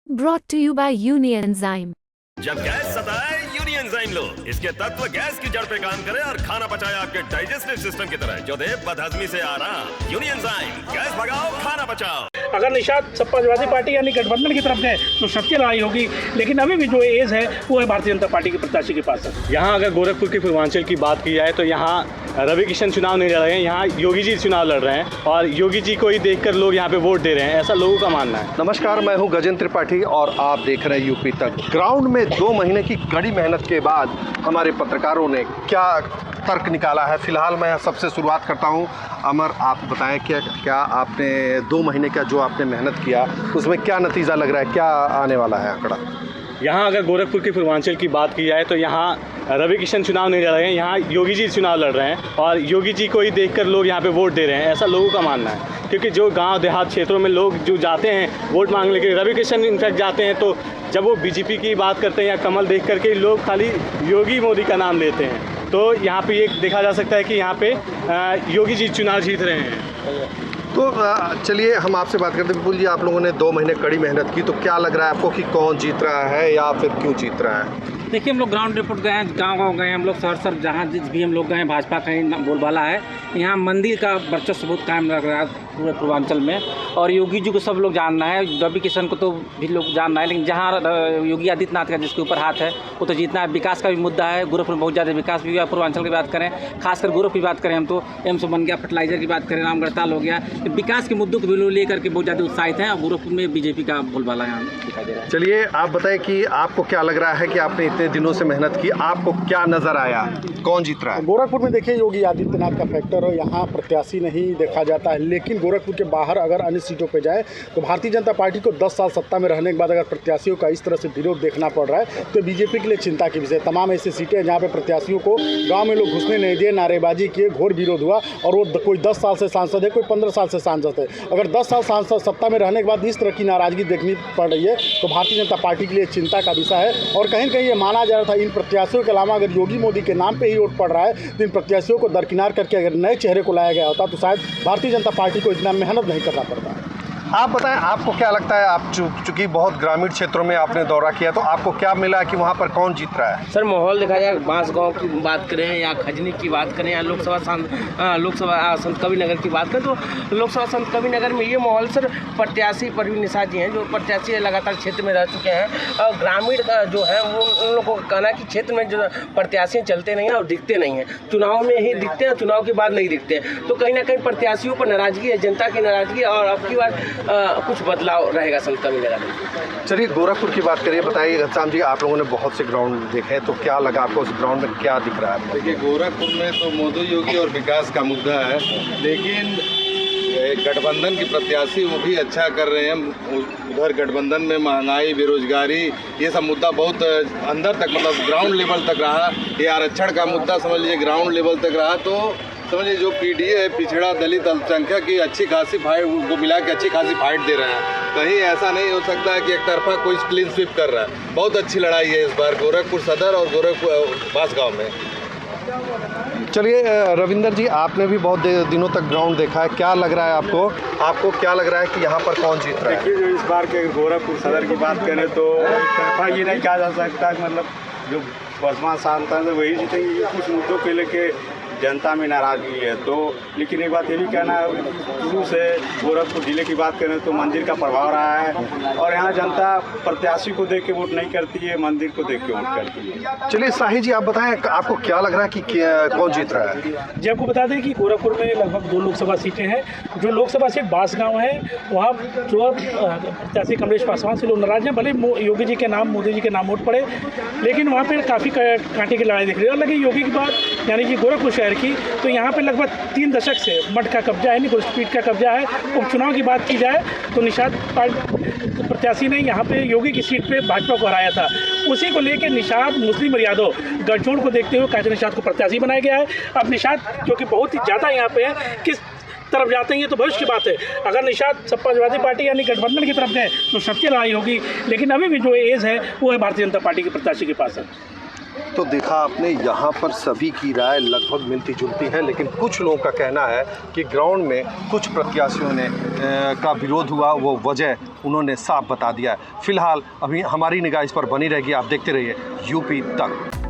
brought to you by Unienzyme। जब gas सताए यूनियनजाइम लो। इसके तत्व गैस की जड़ पे काम करे और खाना पचाए आपके डाइजेस्टिव सिस्टम की तरह, जो दे बदहजमी से आराम। यूनियनजाइम, गैस भगाओ, खाना बचाओ। अगर निषाद समाजवादी पार्टी यानी गठबंधन की तरफ है तो सत्य लड़ाई होगी, लेकिन अभी भी जो एज है वो है भारतीय जनता पार्टी के प्रत्याशी के पास है। यहाँ अगर गोरखपुर के पूर्वांचल की बात की जाए तो यहाँ रवि किशन चुनाव नहीं लड़ रहे हैं, यहाँ योगी जी चुनाव लड़ रहे हैं और योगी जी को ही देखकर लोग यहाँ पे वोट दे रहे हैं, ऐसा लोगों का मानना है। नमस्कार, मैं हूं गजेंद्र त्रिपाठी और आप देख रहे हैं यूपी तक। ग्राउंड में 2 महीने की कड़ी मेहनत के बाद हमारे पत्रकारों ने क्या तर्क निकाला है। फिलहाल मैं सबसे शुरुआत करता हूं। अमर, आप बताएं क्या आपने 2 महीने का जो आपने मेहनत किया उसमें क्या नतीजा लग रहा है, क्या आने वाला है आंकड़ा? यहाँ अगर गोरखपुर के पूर्वांचल की बात की जाए तो यहाँ रवि किशन चुनाव नहीं लड़ रहे हैं, यहाँ योगी जी चुनाव लड़ रहे हैं और योगी जी को ही देखकर लोग यहाँ पे वोट दे रहे हैं, ऐसा लोगों का मानना है। क्योंकि जो गांव देहात क्षेत्रों में लोग जो जाते हैं वोट मांगने के लिए, रवि किशन इनफैक्ट जाते हैं तो जब वो बीजेपी की बात करते हैं या कमल देख करके लोग खाली योगी मोदी का नाम लेते हैं। तो यहाँ पे ये देखा जा सकता है कि यहाँ पे योगी जी चुनाव जीत रहे हैं। तो चलिए हम आपसे बात करते हैं। विपुल जी, आप लोगों ने 2 महीने कड़ी मेहनत की, तो क्या लग रहा है आपको कि कौन जीत रहा है या फिर क्यों जीत रहा है? देखिए, हम लोग ग्राउंड रिपोर्ट गए हैं, गांव गए हैं, हम लोग शहर जहाँ भी हम लोग गए हैं, भाजपा का ही बोलबाला है। यहाँ मंदिर का वर्चस्व बहुत कायम लग रहा है पूरे पूर्वांचल में और योगी जी को सब लोग जानना है, रवि किशन को तो भी लोग जानना है, लेकिन जहाँ योगी आदित्यनाथ का जिसके ऊपर हाथ है वो तो जीतना है। विकास का भी मुद्दा है, गोरखपुर में बहुत ज़्यादा विकास भी हुआ। पूर्वांचल की बात करें, खासकर गोरखपुर की बात करें हम तो एम्स बन गया, फर्टिलाइजर की बात करें, रामगढ़ताल हो गया। विकास के मुद्दों को भी लोग लेकर के बहुत ज़्यादा उत्साहित हैं और गोरखपुर में बीजेपी का बोलबाला यहाँ दिखाई दे रहा है। चलिए आप बताएं कि आपको क्या लग रहा है कि आपने इतने दिनों से मेहनत की, आपको क्या नजर आया, कौन जीत रहा है? गोरखपुर में देखिए योगी आदित्यनाथ का फैक्टर है, यहाँ प्रत्याशी नहीं देखा जाता है, लेकिन गोरखपुर के बाहर अगर अन्य सीटों पे जाए तो भारतीय जनता पार्टी को 10 साल सत्ता में रहने के बाद अगर प्रत्याशियों का इस तरह से विरोध देखना पड़ रहा है तो बीजेपी के लिए चिंता की विषय। तमाम ऐसी सीटें जहाँ पे प्रत्याशियों को गाँव में लोग घुसने नहीं दिए, नारेबाजी किए, घोर विरोध हुआ और वो कोई 10 साल से सांसद है, कोई 15 साल से सांसद है। अगर 10 साल सांसद सत्ता में रहने के बाद इस तरह की नाराजगी देखनी पड़ रही है तो भारतीय जनता पार्टी के लिए चिंता का विषय है। और कहीं न कहीं ये माना जा रहा था इन प्रत्याशियों के अलावा अगर योगी मोदी के नाम पे ही वोट पड़ रहा है तो इन प्रत्याशियों को दरकिनार करके अगर नए चेहरे को लाया गया होता तो शायद भारतीय जनता पार्टी को इतना मेहनत नहीं करना पड़ता। आप बताएं, आपको क्या लगता है? आप चूंकि बहुत ग्रामीण क्षेत्रों में आपने दौरा किया तो आपको क्या मिला कि वहाँ पर कौन जीत रहा है? सर, माहौल देखा जाए, बांसगांव की बात करें या खजनी की बात करें या लोकसभा संत कवि नगर की बात करें तो लोकसभा संत कवि नगर में ये माहौल सर प्रत्याशी परवीन निषाद जी हैं, जो प्रत्याशी लगातार क्षेत्र में रह चुके हैं और ग्रामीण जो है वो उन लोगों का कहना है कि क्षेत्र में जो प्रत्याशी चलते नहीं हैं और दिखते नहीं हैं, चुनाव में ही दिखते हैं, चुनाव के बाद नहीं दिखते हैं। तो कहीं ना कहीं प्रत्याशियों पर नाराजगी है, जनता की नाराजगी और अब की बार कुछ बदलाव रहेगा संत कवि नगर में। चलिए गोरखपुर की बात करिए। बताइए घनश्याम जी, आप लोगों ने बहुत से ग्राउंड देखे तो क्या लगा आपको, उस ग्राउंड में क्या दिख रहा है? देखिए, गोरखपुर में तो मोदी योगी और विकास का मुद्दा है, लेकिन गठबंधन के प्रत्याशी वो भी अच्छा कर रहे हैं। उधर गठबंधन में महंगाई, बेरोजगारी, ये सब मुद्दा बहुत अंदर तक मतलब ग्राउंड लेवल तक रहा। ये आरक्षण का मुद्दा समझ लीजिए ग्राउंड लेवल तक रहा। तो समझिए जो पीडीए है, पिछड़ा दलित अल्पसंख्यक की अच्छी खासी फाइट को मिला के अच्छी खासी फाइट दे रहे हैं। कहीं ऐसा नहीं हो सकता है कि एक तरफा कोई क्लीन स्वीप कर रहा है। बहुत अच्छी लड़ाई है इस बार गोरखपुर सदर और गोरखपुर बांसगांव में। चलिए रविंदर जी, आपने भी बहुत दिनों तक ग्राउंड देखा है, क्या लग रहा है आपको क्या लग रहा है कि यहाँ पर कौन जीत रहा है? देखिए, जो इस बार के गोरखपुर सदर की बात करें तो एक तरफा ये नहीं कहा जा सकता, मतलब जो वर्तमान सांसद है वही जीतेंगे। कुछ मुद्दों के लेके जनता में नाराजगी है तो, लेकिन एक बात ये भी कहना है, शुरू से गोरखपुर जिले की बात करें तो मंदिर का प्रभाव रहा है और यहाँ जनता प्रत्याशी को देख के वोट नहीं करती है, मंदिर को देख के वोट करती है। चलिए साही जी, आप बताएं आपको क्या लग रहा है कि कौन जीत रहा है? जी, आपको बता दें कि गोरखपुर में लगभग 2 लोकसभा सीटें हैं। जो लोकसभा सीट बांसगांव है वहाँ जो प्रत्याशी कमलेश पासवान से लोग नाराज हैं, भले योगी जी के नाम, मोदी जी के नाम वोट पड़े, लेकिन वहाँ पर काफ़ी कांटे की लड़ाई दिख रही है। और लगे योगी की बात यानी कि गोरखपुर शहर की, तो यहाँ पे लगभग 3 दशक से मठ का कब्जा है, नहीं पीठ का कब्जा है। उपचुनाव की बात की जाए तो निषाद प्रत्याशी ने यहाँ पे योगी की सीट पे भाजपा को हराया था। उसी को लेकर निषाद, मुस्लिम और यादव गठजोड़ को देखते हुए काजी निषाद को प्रत्याशी बनाया गया है। अब निषाद जो कि बहुत ही ज़्यादा यहाँ पे है, किस तरफ जाते हैं ये तो भविष्य की बात है। अगर निषाद समाजवादी पार्टी यानी गठबंधन की तरफ गए तो सत्य लड़ाई होगी, लेकिन अभी भी जो एज है वो है भारतीय जनता पार्टी के प्रत्याशी के पास है। तो देखा आपने, यहाँ पर सभी की राय लगभग मिलती जुलती है, लेकिन कुछ लोगों का कहना है कि ग्राउंड में कुछ प्रत्याशियों ने का विरोध हुआ, वो वजह उन्होंने साफ बता दिया है। फिलहाल अभी हमारी निगाह इस पर बनी रहेगी, आप देखते रहिए यूपी तक।